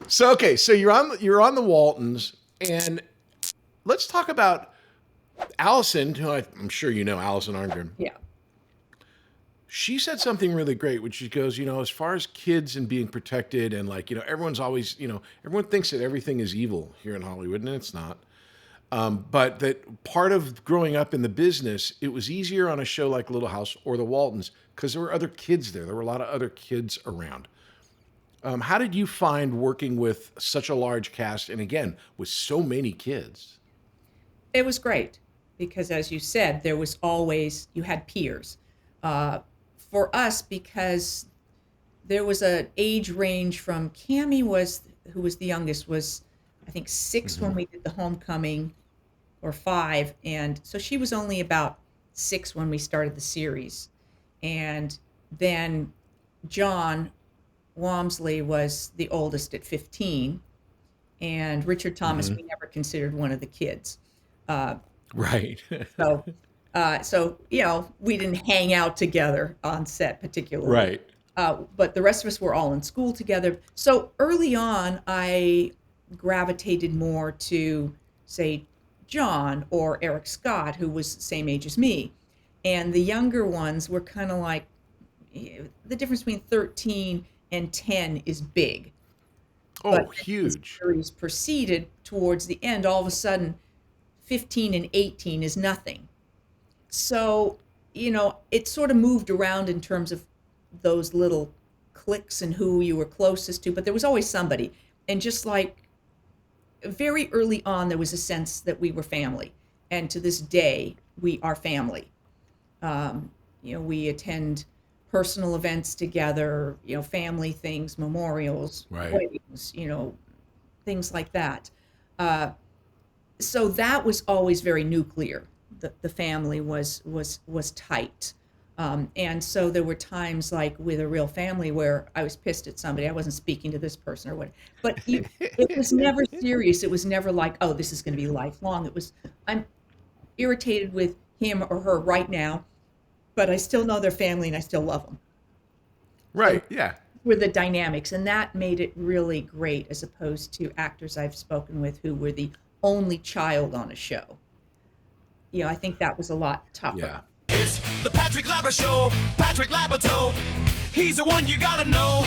So you're on the Waltons, and let's talk about Allison, who I'm sure you know, Allison Arngren. Yeah. She said something really great, which she goes, as far as kids and being protected, and like, everyone's always, everyone thinks that everything is evil here in Hollywood, and it's not. But that part of growing up in the business, it was easier on a show like Little House or The Waltons because there were other kids there. There were a lot of other kids around. How did you find working with such a large cast, and again, with so many kids? It was great because, as you said, you had peers. For us, because there was an age range from Cammie who was the youngest, was I think 6 when we did the homecoming, or 5, and so she was only about 6 when we started the series, and then John Walmsley was the oldest at 15, and Richard Thomas we never considered one of the kids. Right. So we didn't hang out together on set particularly. Right. But the rest of us were all in school together. So early on, I gravitated more to, say, John or Eric Scott, who was the same age as me. And the younger ones were kind of like, the difference between 13 and 10 is big. Oh, But huge. as the series proceeded towards the end, all of a sudden, 15 and 18 is nothing. So, it sort of moved around in terms of those little cliques and who you were closest to, but there was always somebody. And just like very early on, there was a sense that we were family. And to this day, we are family. We attend personal events together, family things, memorials, Right. weddings, things like that. So that was always very nuclear. The family was tight. And so there were times like with a real family where I was pissed at somebody. I wasn't speaking to this person or what, but it was never serious. It was never like, oh, this is going to be lifelong. It was, I'm irritated with him or her right now, but I still know their family and I still love them. Right. Yeah. Were the dynamics, and that made it really great as opposed to actors I've spoken with who were the only child on a show. I think that was a lot tougher. Yeah. It's the Patrick Labyorteaux Show. Patrick Labyorteaux. He's the one you gotta know.